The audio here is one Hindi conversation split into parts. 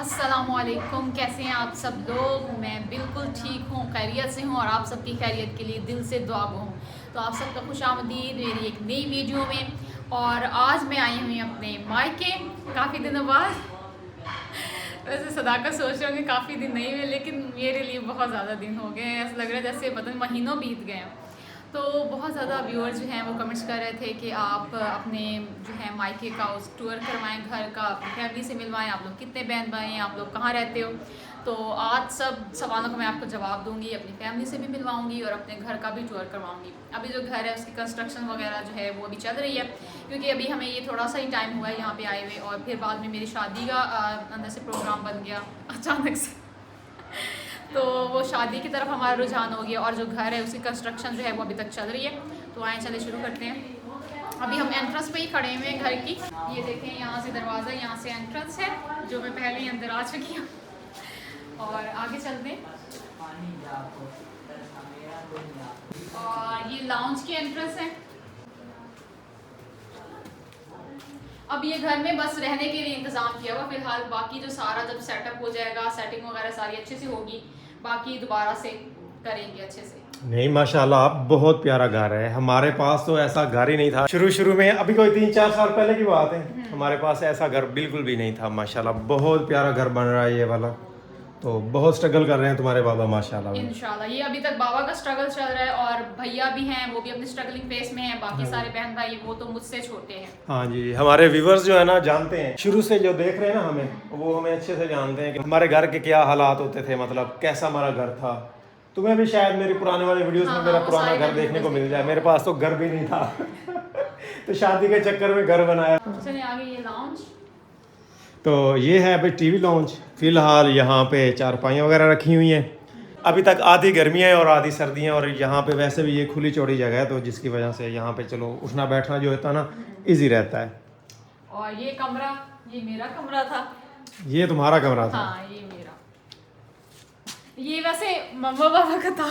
अस्सलामुअलैकुम, कैसे हैं आप सब लोग। मैं बिल्कुल ठीक हूँ, खैरियत से हूँ और आप सबकी खैरियत के लिए दिल से दुआ गो हूँ। तो आप सबका खुशामदीद मेरी एक नई वीडियो में। और आज मैं आई हुई अपने मायके काफ़ी दिनों बाद। वैसे सदाकत सोच रहे होंगे काफ़ी दिन नहीं हुए, लेकिन मेरे लिए बहुत ज़्यादा दिन हो गए हैं। ऐसा लग रहा है जैसे पता नहीं महीनों बीत गए हैं। तो बहुत ज़्यादा व्यूअर्स जो हैं वो कमेंट्स कर रहे थे कि आप अपने जो है मायके का उस टूर करवाएं, घर का, अपनी फैमिली से मिलवाएं। आप लोग कितने बहन भाई हैं, आप लोग कहाँ रहते हो। तो आज सब सवालों का मैं आपको जवाब दूंगी, अपनी फैमिली से भी मिलवाऊंगी और अपने घर का भी टूर करवाऊंगी। अभी जो घर है उसकी कंस्ट्रक्शन वगैरह जो है वो अभी चल रही है, क्योंकि अभी हमें ये थोड़ा सा ही टाइम हुआ है यहाँ पे आए हुए। और फिर बाद में मेरी शादी का अंदर से प्रोग्राम बन गया अचानक से। तो वो शादी की तरफ हमारा रुझान हो गया और जो घर है उसकी कंस्ट्रक्शन जो है वो अभी तक चल रही है। तो आए चले शुरू करते हैं। अभी हम एंट्रेंस पे ही खड़े हुए हैं घर की। ये देखें, यहाँ से दरवाज़ा, यहाँ से एंट्रेंस है, जो मैं पहले ही अंदर आ चुकी हूँ। और आगे चलते हैं। और ये लाउंज की एंट्रेंस है। अब ये घर में बस रहने के लिए इंतज़ाम किया हुआ फिलहाल। बाकी जो सारा जब सेटअप हो जाएगा, सेटिंग वगैरह सारी अच्छे से होगी, बाकी दोबारा से करेंगे अच्छे से। नहीं माशाल्लाह, आप बहुत प्यारा घर है। हमारे पास तो ऐसा घर ही नहीं था शुरू में, अभी कोई 3-4 साल पहले की बात है। हमारे पास ऐसा घर बिल्कुल भी नहीं था। माशाल्लाह बहुत प्यारा घर बन रहा है ये वाला। तो बहुत स्ट्रगल कर रहे हैं तुम्हारे बाबा माशाल्लाह। इंशाल्लाह ये अभी तक बाबा का स्ट्रगल चल रहा है और भैया भी हैं, वो भी अपने स्ट्रगलिंग फेस में हैं। बाकी सारे बहन भाई वो तो मुझसे छोटे हैं। हाँ जी, हमारे व्यूवर्स जो है ना जानते हैं, शुरू से जो देख रहे हैं ना हमें, वो हमें अच्छे से जानते हैं कि हमारे घर के क्या हालात होते थे, मतलब कैसा हमारा घर था। तुम्हें भी शायद मेरी पुराने वाले वीडियोस में मेरा पुराना घर देखने को मिल जाए। मेरे पास तो घर भी नहीं था तो शादी के चक्कर में घर बनाया। चलिए आगे, ये लाउंज। तो ये है अभी टीवी लॉन्च। फिलहाल यहाँ पे चारपाइयाँ वगैरह रखी हुई हैं। अभी तक आधी गर्मियाँ हैं और आधी सर्दियाँ, और यहाँ पे वैसे भी ये खुली चौड़ी जगह है, तो जिसकी वजह से यहाँ पे चलो उठना बैठना जो होता है ना इजी रहता है। और ये कमरा, ये मेरा कमरा था। ये तुम्हारा कमरा था? हाँ ये मेरा। ये वैसे मम्मा पापा का था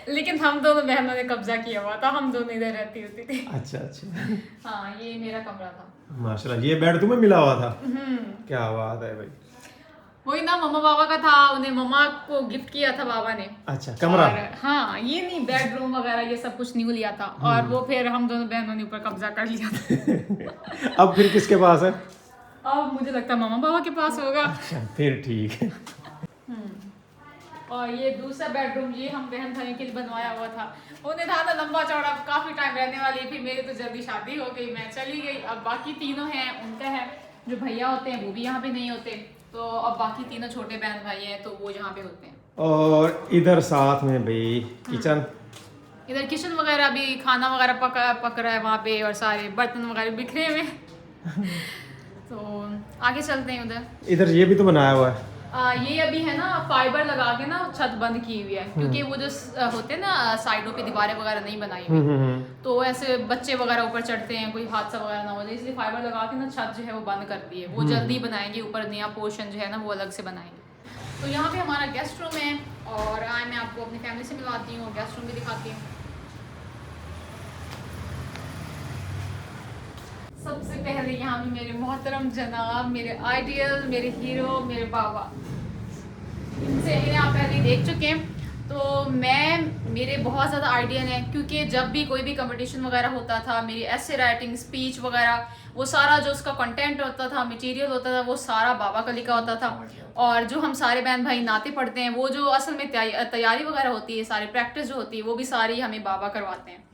लेकिन हम दोनों बहनों ने कब्जा किया हुआ था, हम दोनों इधर रहती होती थी। अच्छा अच्छा। हाँ ये मेरा कमरा था। माशाल्लाह, ये बेड तुम्हें मिला हुआ था? क्या बात है भाई। वही ना, मम्मा पापा का था, उन्हें मम्मा को गिफ्ट किया था बाबा ने। अच्छा, कमरा? हाँ, ये नहीं, बेडरूम वगैरह ये सब कुछ न्यू लिया था। और वो फिर हम दोनों बहनों ने ऊपर कब्जा कर लिया था अब फिर किसके पास है? अब मुझे लगता है मम्मा पापा के पास होगा। अच्छा फिर ठीक है। और ये दूसरा बेडरूम, ये हम बहन भाई के लिए बनवाया हुआ था। उन्हें था ना लंबा चौड़ा, काफी टाइम रहने वाली। फिर मेरी तो जल्दी शादी हो गई, मैं चली गई। अब बाकी तीनों हैं, उनका है। जो भैया होते हैं वो भी यहाँ पे नहीं होते, तो अब बाकी तीनों छोटे बहन भाई हैं, तो वो यहाँ पे होते हैं। और इधर साथ में भाई किचन। इधर किचन वगैरह भी, खाना वगैरह पक रहा है वहाँ पे, और सारे बर्तन वगैरह बिखरे हुए तो आगे चलते हैं उधर। इधर ये भी तो बनाया हुआ है। ये अभी है ना फाइबर लगा के ना छत बंद की हुई है, क्योंकि वो जो होते हैं ना साइडों पे दीवारें वगैरह नहीं बनाई हुई, तो ऐसे बच्चे वगैरह ऊपर चढ़ते हैं, कोई हादसा वगैरह ना हो जाए, इसलिए फाइबर लगा के ना छत जो है वो बंद कर दी है। वो जल्दी बनाएंगे, ऊपर नया पोर्शन जो है ना वो अलग से बनाएंगे। तो यहाँ पे हमारा गेस्ट रूम है, और आए मैं आपको अपनी फैमिली से मिलवाती हूँ, गेस्ट रूम भी दिखाती हूँ। सबसे पहले यहाँ पे मेरे मोहतरम जनाब, मेरे आइडियल, मेरे हीरो, मेरे बाबा। इन्हें आप पहले देख चुके हैं। तो मेरे बहुत ज़्यादा आइडियल हैं, क्योंकि जब भी कोई भी कंपटीशन वगैरह होता था, मेरी ऐसे राइटिंग, स्पीच वगैरह, वो सारा जो उसका कंटेंट होता था, मटेरियल होता था, वो सारा बाबा का लिखा होता था। और जो हम सारे बहन भाई नाते पढ़ते हैं, वो जो असल में तैयारी वगैरह होती है, सारी प्रैक्टिस जो होती है, वो भी सारी हमें बाबा करवाते हैं।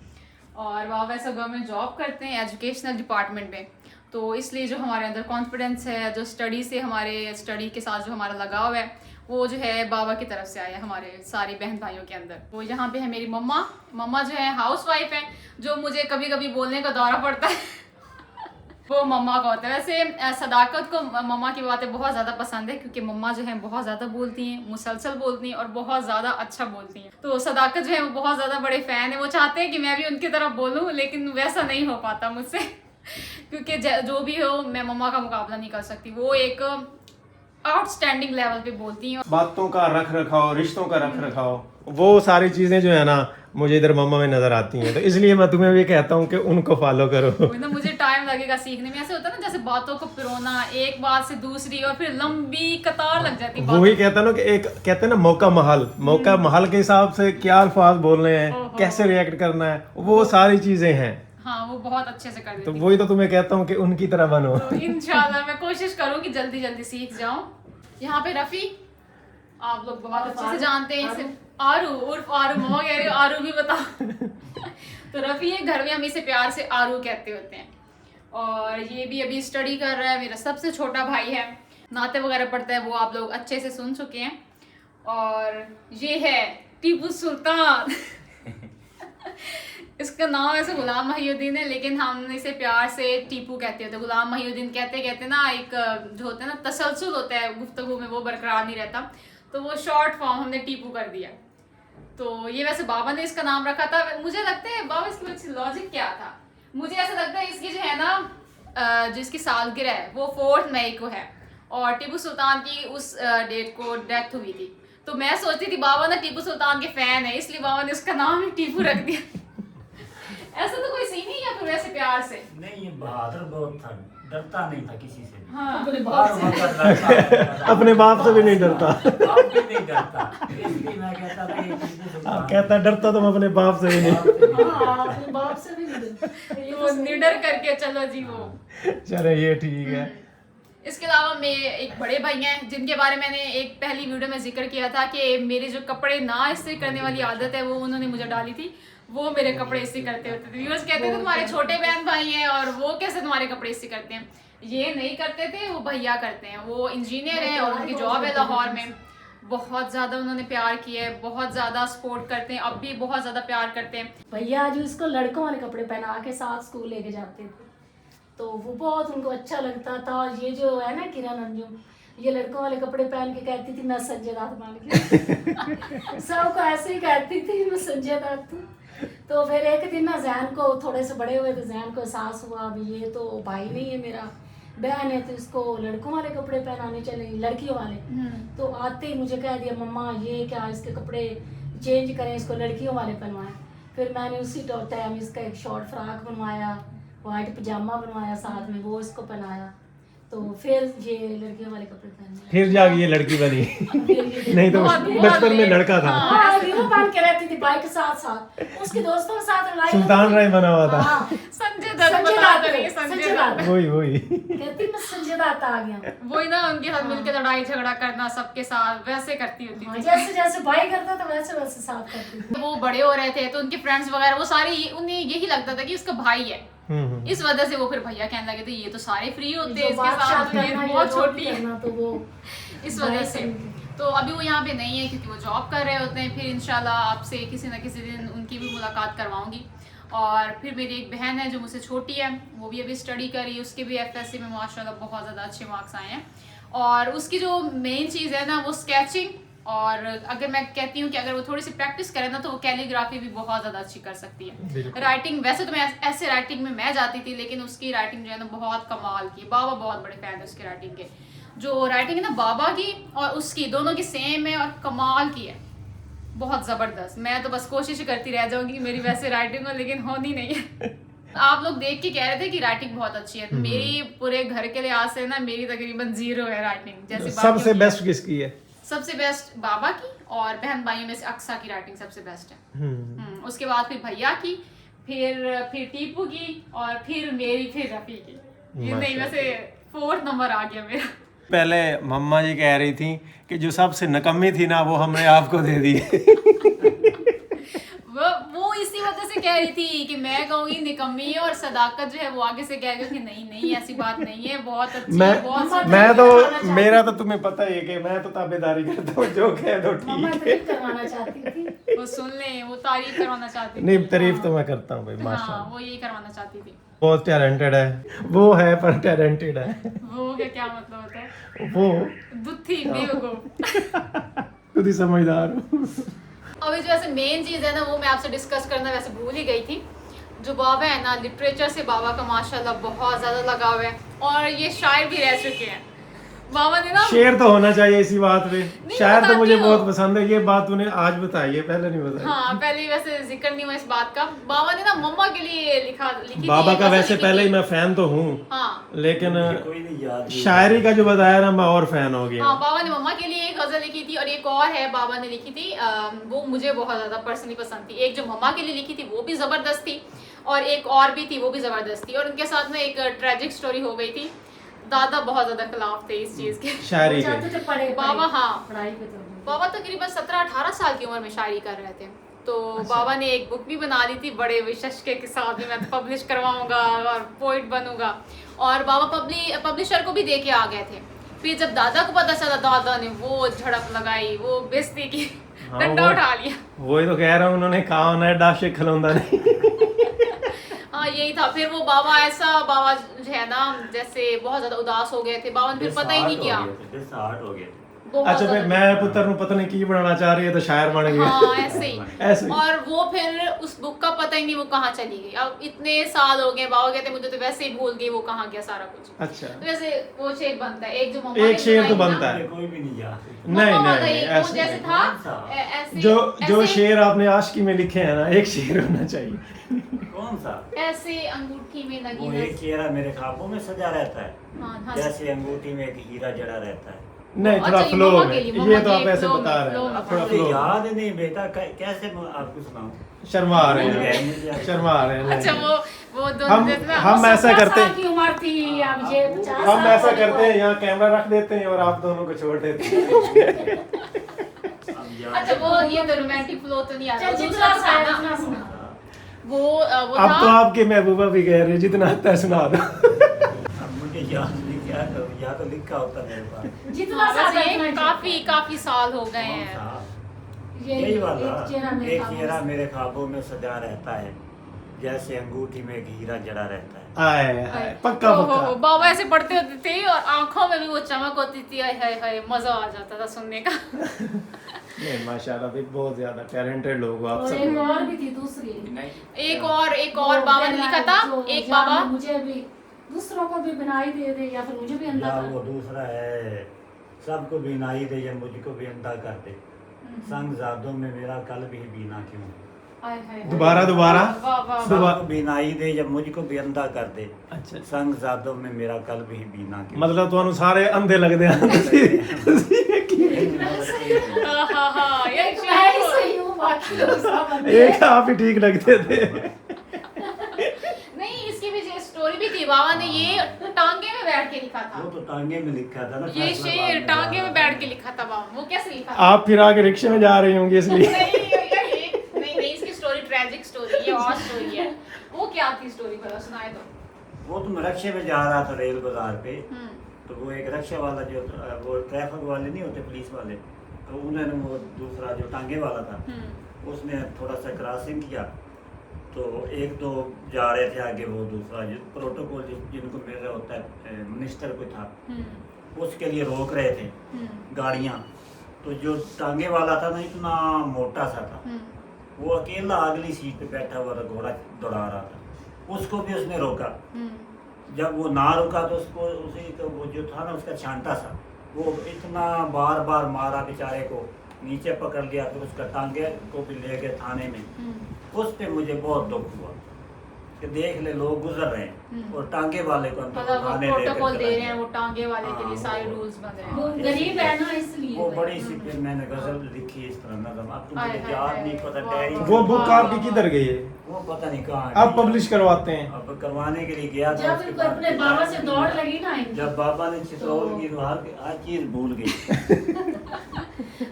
और बाबा वैसे गवर्नमेंट जॉब करते हैं एजुकेशनल डिपार्टमेंट में, तो इसलिए जो हमारे अंदर कॉन्फिडेंस है, जो स्टडी से, हमारे स्टडी के साथ जो हमारा लगाव है, वो जो है बाबा की तरफ से आया हमारे सारे बहन भाइयों के अंदर। वो यहाँ पे है मेरी मम्मा जो है हाउस वाइफ है, जो मुझे कभी कभी बोलने का दौरा पड़ता है वो मम्मा का होता है। वैसे सदाकत को मम्मा की बातें बहुत ज़्यादा पसंद है, क्योंकि मम्मा जो है बहुत ज़्यादा बोलती हैं, मुसलसल बोलती हैं और बहुत ज़्यादा अच्छा बोलती हैं। तो सदाकत जो है वो बहुत ज़्यादा बड़े फ़ैन है, वो चाहते हैं कि मैं भी उनकी तरफ बोलूँ, लेकिन वैसा नहीं हो पाता मुझसे क्योंकि जो भी हो, मैं मम्मा का मुकाबला नहीं कर सकती। वो एक आउटस्टैंडिंग लेवल पे बोलती हैं। बातों का रख रखाव, रिश्तों का रख रखाव, वो सारी चीज़ें जो है ना मुझे इधर मम्मा में नज़र आती हैं। तो इसलिए मैं तुम्हें भी कहता हूँ कि उनको फॉलो करो। मुझे टाइम लगेगा सीखने में। ऐसे होता है ना जैसे बातों को पिरोना, एक बात से दूसरी, और फिर लंबी कतार लग जाती है। वही कहता है ना कि एक कहते हैं ना मौका महल के हिसाब से क्या अल्फाज बोलने हैं, कैसे रिएक्ट करना है, वो सारी चीजें हैं। हाँ, वो बहुत अच्छे से कर देती तो वही तो तुम्हें कहता हूँ कि उनकी तरह बनो। तो इंशाल्लाह मैं कोशिश करूँ कि जल्दी जल्दी सीख जाऊँ। यहाँ पे रफ़ी आप लोग बहुत अच्छे से जानते हैं इसे, आरू उर्फ आरू, मम्मा कह रही हो आरू भी बताओ। तो रफ़ी है, घर में हम इसे प्यार से आरू कहते होते हैं। और ये भी अभी स्टडी कर रहा है, मेरा सबसे छोटा भाई है, नाते वगैरह पढ़ता है, वो आप लोग अच्छे से सुन चुके हैं। और ये है टीपू सुल्तान। इसका नाम ऐसे गुलाम महिउद्दीन है, लेकिन हम इसे प्यार से टीपू कहते होते हैं। गुलाम महिउद्दीन कहते कहते ना एक जो होता है ना तसलसल होता है गुफ्तगू में, वो बरकरार नहीं रहता, तो वो शॉर्ट फॉर्म हमने टीपू कर दिया। तो ये वैसे बाबा ने इसका नाम रखा था। मुझे लगता है बाबा इसकी वजह लॉजिक क्या था, मुझे ऐसा लगता है इसकी जो है ना जिसकी सालगिरह है वो 4 मई को है, और टीपू सुल्तान की उस डेट को डेथ हुई थी। तो मैं सोचती थी बाबा ना टीपू सुल्तान के फैन है, इसलिए बाबा ने उसका नाम ही टीपू रख दिया। ऐसा तो कोई सीन नहीं, या फिर वैसे प्यार से? नहीं, ये बहादुर बहुत था, डरता नहीं था किसी से। हाँ, अपने बाप से भी नहीं डरता। बाप भी नहीं डरता, इसलिए मैं कहता था ये टीपू सुल्तान कहता डरता तो मैं अपने बाप से भी नहीं। अपने बाप से भी नहीं। वो निडर करके चलो जी वो। चले ये ठीक है। इसके अलावा मेरे एक बड़े भाई हैं जिनके बारे में मैंने एक पहली वीडियो में जिक्र किया था कि मेरे जो कपड़े ना इस्त्री करने वाली आदत है वो उन्होंने मुझे डाली थी। वो मेरे कपड़े इस्त्री करते होते थे। व्यूअर्स कहते थे तुम्हारे छोटे बहन भाई हैं और वो कैसे तुम्हारे कपड़े इस्त्री करते हैं। ये नहीं करते थे, वो भैया करते हैं। वो इंजीनियर हैं और उनकी जॉब है लाहौर में। बहुत ज़्यादा उन्होंने प्यार किया है, बहुत ज़्यादा सपोर्ट करते हैं, अब भी बहुत ज़्यादा प्यार करते हैं। भैया जो इसको लड़कों वाले कपड़े पहना के साथ स्कूल लेके जाते थे, तो वो बहुत उनको अच्छा लगता था। और ये जो है ना किरण अंजुम, ये लड़कों वाले कपड़े पहन के कहती थी मैं संजय दत्त बन गई। सबको ऐसे ही कहती थी मैं संजय दत्त हूँ। तो फिर एक दिन ना जैन को थोड़े से बड़े हुए तो जैन को एहसास हुआ अभी ये तो भाई नहीं है मेरा, बहन है, तो इसको लड़कों वाले कपड़े पहनाने चले, लड़कियों वाले। तो आते ही मुझे कह दिया मम्मा ये क्या इसके कपड़े चेंज करें, इसको लड़कियों वाले पहनवाएं। फिर मैंने उसी टाइम इसका एक शॉर्ट फ्रॉक बनवाया, वाइट पजामा बनवाया, साथ में वो इसको पहनाया। तो फिर ये लड़कियों वाले कपड़े पहने, फिर जाके ये लड़की बनी। नहीं तो बचपन में लड़का था। हाँ, वो पहन के रहती थी भाई के साथ साथ, उसके दोस्तों के साथ लड़ाई सुल्तान राय बना हुआ था। हाँ, संजय दत्त बता तो रही है, संजय दत्त। वही कहती मैं संजय दत्त आ गया। वही ना उनके साथ मिलकर लड़ाई झगड़ा करना सबके साथ वैसे करती होती थी। जैसे जैसे भाई करता था वैसे वैसे साथ करती थी। वो बड़े हो रहे थे तो उनके फ्रेंड्स वगैरह वो सारे उन्हें यही लगता था कि उसका भाई है। इस वजह से वो फिर भैया कहने लगे थे ये तो सारे फ्री होते हैं, इसके साथ ये बहुत छोटी है, तो वो इस वजह से। तो अभी वो यहाँ पे नहीं है क्योंकि वो जॉब कर रहे होते हैं। फिर इंशाल्लाह आपसे किसी न किसी दिन उनकी भी मुलाकात करवाऊंगी। और फिर मेरी एक बहन है जो मुझसे छोटी है, वो भी अभी स्टडी कर रही है, उसके भी FSC में माशाल्लाह बहुत ज़्यादा अच्छे मार्क्स आए हैं। और उसकी जो मेन चीज़ है ना वो स्केचिंग, और अगर मैं कहती हूँ कि अगर वो थोड़ी सी प्रैक्टिस करे ना तो वो कैलीग्राफी भी बहुत ज़्यादा अच्छी कर सकती है। राइटिंग वैसे तो मैं ऐसे राइटिंग में मैं जाती थी, लेकिन उसकी राइटिंग जो है ना बहुत कमाल की। बाबा बहुत बड़े फैन है उसकी राइटिंग के। जो राइटिंग है ना बाबा की और उसकी दोनों की सेम है और कमाल की है, बहुत ज़बरदस्त। मैं तो बस कोशिश करती रह जाऊँगी मेरी वैसे राइटिंग हो, लेकिन होनी नहीं है। आप लोग देख के कह रहे थे कि राइटिंग बहुत अच्छी है, मेरी पूरे घर के लिहाज से ना मेरी तकरीबन 0 है राइटिंग। जैसे सबसे बेस्ट किसकी है? सबसे बेस्ट बाबा की, और बहन भाइयों में से अक्सा की राइटिंग सबसे बेस्ट है। उसके बाद फिर भैया की, फिर टीपू की, और फिर मेरी, फिर रफ़ी की। ये नहीं वैसे 4th नंबर आ गया मेरा। पहले मम्मा जी कह रही थी कि जो सबसे नकम्मी थी ना वो हमने आपको दे दी। वो इसी वजह से कह रही थी कि मैं कहूँगी निकम्मी है, और सदाकत जो है वो आगे से कह रही कि नहीं ऐसी बात नहीं है, बहुत अच्छी है, बहुत मैं तो मेरा तो तुम्हें पता ही है कि मैं तो ताबेदारी करता हूँ, जो कह दो ठीक है। करवाना चाहती थी, वो सुन ले, वो तारीफ करवाना चाहती थी। नहीं तारीफ तो मैं करता हूँ भाई, माशाल्लाह। हाँ, वो यही करवाना चाहती थी। बहुत टैलेंटेड है वो, है पर टैलेंटेड है वो क्या मतलब होता है? वो दुत्थी बेवकूफ, खुद ही समझदार हूँ। अभी जो ऐसे मेन चीज़ है ना वो मैं आपसे डिस्कस करना वैसे भूल ही गई थी। जो बाबा है ना, लिटरेचर से बाबा का माशाल्लाह बहुत ज़्यादा लगाव है, और ये शायर भी रह चुके हैं। बाबा ने ना शेर तो होना चाहिए इसी बात पे। शायर तो बताती मुझे हूँ। बहुत पसंद है, ये बात तूने आज बताई है, पहले नहीं बताई। हाँ पहले वैसे जिक्र नहीं हुआ इस बात का। बाबा ने ना मम्मा के लिए लिखी थी, बाबा एक का गजल वैसे लिखी पहले थी। ही मैं फैन तो हूँ, हाँ लेकिन कोई नहीं याद नहीं। शायरी का जो बताया ना मैं और फैन हो गया। हाँ बाबा ने मम्मा के लिए एक गजल लिखी थी, और एक और है बाबा ने लिखी थी, वो मुझे बहुत ज्यादा पर्सनली पसंद थी। एक जो मम्मा के लिए लिखी थी वो भी जबरदस्त थी, और एक और भी थी वो भी जबरदस्त थी। और उनके साथ में एक ट्रेजिक स्टोरी हो गई थी। दादा बहुत ज्यादा खिलाफ थे इस चीज के। शायरी के चाहते थे पढ़े बाबा हाँ पढ़ाई पे तो बाबा तकरीबन 17-18 साल की उम्र में शायरी कर रहे थे। तो बाबा ने एक बुक भी बना ली थी बड़े विशेषके के साथ में, मैं पब्लिश करवाऊंगा और पोइट बनूंगा। और बाबा पब्लिशर को भी दे के आ गए थे। फिर जब दादा को पता चला, दादा ने वो झड़प लगाई, वो बेइज्जती की, हाँ, डंडा उठा लिया। वही तो कह रहा हूँ, उन्होंने कहा होना है डाशे खिलौंदा नहीं। हाँ यही था। फिर वो बाबा बाबा जो है ना जैसे बहुत ज्यादा उदास हो गए थे। बाबा ने फिर पता ही नहीं किया। हो गए थे। बहुत अच्छा फिर ज्यादा- मैं पुत्र नु पता नहीं की बनाना चाह रही है तो शायर बन गया। हाँ ऐसे ही। ऐसे ही। और वो फिर उस बुक का पता ही नहीं वो कहाँ चली गई। अब इतने साल हो गए, बाबा कहते मुझे तो वैसे ही भूल गई वो कहाँ गया सारा कुछ। अच्छा तो वैसे वो शेर बनता है, एक जो मम्मा एक ने शेर तो सुनाई बनता ना, है। कोई भी नहीं याद। नहीं मम्मा नहीं गई, वो ऐसे जैसे नहीं। था कौन सा? ऐसे जो ऐसे- शेर आपने आशिकी में लिखे हैं ना, एक शेर होना चाहिए। कौन सा? ऐसे अंगूठी में लगी वो एक चेहरा मेरे ख्वाबों में सजा रहता है, हाँ, जैसे अंगूठी में एक हीरा जड़ा रहता है। नहीं अच्छा, थोड़ा ये फ्लो मम्मा में, के लिए, ये मम्मा तो आप के ऐसे flow बता में, रहे flow हैं में। थोड़ा मुझे फ्लो। याद नहीं बेटा, कैसे मैं आपको सुनाऊं? शर्मा आ रहे भूल गए हैं, मुझे। शर्मा आ रहे हैं। अच्छा वो दोनों हम जैसे ना- हम ऐसा 17 करते साल हैं, की उम्र थी, अब ये 50 हम साल ऐसा होने को करते हैं, है। यहाँ कैमरा रख देते हैं और आप दोनों को छोड़ देते हैं। अब याद अच्छा वो ये तो रोमांटिक फ्लो तो नहीं आ रहा। चल वो जितना दूसरा था शायर ना, उतना सुना। वो अब तो था आपके महबूबा भी कह रहे हैं जितना आता है सुना दो। अब मुझे याद नहीं, क्या करूं, या तो लिखा होता मेरे पास। जितना हाँ, साल वैसे ये उतना काफी साल हो गए कौन हैं। सा? ये यही वाला। एक चेहरा मेरे एक ख्वाबों चेहरा में। मेरे ख्वाबों में सजा रहता है, जैसे अंगूठी में एक हीरा जड़ा रहता है। आए हाय, पक्का ओहो, पक्का। बाबा ऐसे पढ़ते होते थे और आंखों में भी वो चमक होती थी। हाय हाय हाय, मजा आ जाता था सुनने का। नहीं माशाल्लाह भी बहुत ज्यादा टैलेंटेड लोग हो आप और सब एक लोग। और भी थी दूसरी। एक और बाबा ने लिखा था, जो एक जहाँ बाबा मुझे भी दूसरों को भी बनाई दे या फिर मुझे भी अंधा या कर। वो दूसरा है, सबको बीनाई दे या मुझको भी अंधा कर दे, संग जादों में मेरा कल भी बीना क्यों। हाय हाय हाय। दोबारा वाह वाह वाह। सबको बीनाई दे या मुझको भी अंधा कर दे, अच्छा संग जादों में मेरा कल भी बीना क्यों। मतलब ਤੁਹਾਨੂੰ ਸਾਰੇ ਅੰਧੇ ਲੱਗਦੇ ਆ हाँ हाँ ये एक मैं ही सही हूँ, बाकी लोग सब अंधे हैं। एक आप ही ठीक लगते थे। नहीं, इसकी भी स्टोरी भी थी। बाबा ने ये टांगे में बैठ के लिखा था। वो तो टांगे में लिखा था ना, ये फैसलाबाद शेर टांगे में जा बैठ रहा के लिखा था बाबा। वो कैसे लिखा था? आप फिर आगे रिक्शे में जा रही होंगी इसलिए। नहीं इसकी स्टोरी ट्रेजिक स्टोरी, ये और स्टोरी है। वो क्या थी स्टोरी, बता सुनाए तो। वो तो मैं रक्शे में जा रहा था रेल बाजार पे, हम्म, तो वो एक रक्षा वाला जो वो ट्रैफिक वाले नहीं होते पुलिस वाले, तो उन्होंने वो दूसरा जो टांगे वाला था उसने थोड़ा सा क्रॉसिंग किया, तो एक दो जा रहे थे आगे, वो दूसरा जो प्रोटोकॉल जिनको मिल रहा होता है मिनिस्टर कोई था, उसके लिए रोक रहे थे गाड़ियाँ। तो जो टांगे वाला था ना इतना मोटा सा था, वो अकेला अगली सीट पे बैठा हुआ था, घोड़ा दौड़ा रहा था, उसको भी उसने रोका। जब वो ना रुका तो उसको उसी तो वो जो था ना उसका छांटा सा, वो इतना बार बार मारा बेचारे को, नीचे पकड़ लिया, फिर उसका टांगे को भी ले गए थाने में। उस पे मुझे बहुत दुख हुआ कि देख ले लोग गुजर रहे हैं और टांगे वाले को अंदर मतलब वो थाने लेकर प्रोटोकॉल दे चला रहे हैं, गया। वो टांगे वाले के लिए हाँ, सारे वो- रूल्स बन रहे वो हैं। गरीब है ना इसलिए। वो बड़ी सी फिर मैंने गजल लिखी इस तरह नज़म, अब तो मुझे हाय, हाय, याद हाय, नहीं पता वाह, डायरी वाह, वो में- बुक आपकी किधर गई है? वो पता नहीं कहाँ है। अब पब्लिश करवाते हैं। अब करवाने के लिए गया था, जब उसके इनको बाद अपने बाबा से दौड़ लगी ना इनकी, जब बाबा ने चित्रौल की तो हर चीज भूल गई।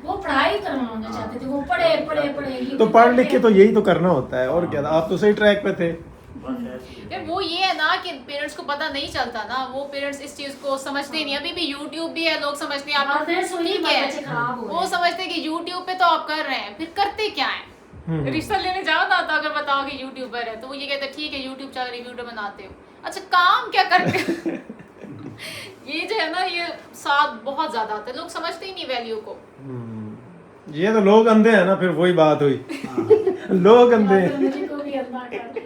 वो पढ़ाई करवाना चाहते थे, वो पढ़े ये तो पढ़ लिख के तो यही तो करना होता है, और क्या था, आप तो सही ट्रैक पे थे। बस ऐसे ही। यार वो ये है ना कि पेरेंट्स को पता नहीं चलता ना, वो पेरेंट्स इस चीज को समझते नहीं। अभी भी यूट्यूब भी है, लोग समझते हैं आप बातें सुन के ठीक बच्चे खराब हो है, रहे वो हैं। समझते हैं कि यूट्यूब पे तो आप कर रहे हैं, फिर करते क्या है? रिश्ता लेने जाओ ना, तो अगर बताओ कि यूट्यूबर है तो वो ये कहते हैं ठीक है यूट्यूब चल रही वीडियो बनाते हो, अच्छा काम क्या करते हो? ये जो है ना, ये साथ बहुत ज्यादा आता है, लोग समझते ही नहीं वैल्यू को। ये तो लोग अंधे हैं ना, फिर वही बात हुई। हाँ। लोग अंधे या हैं। फिर मुझे को भी अंधा कर।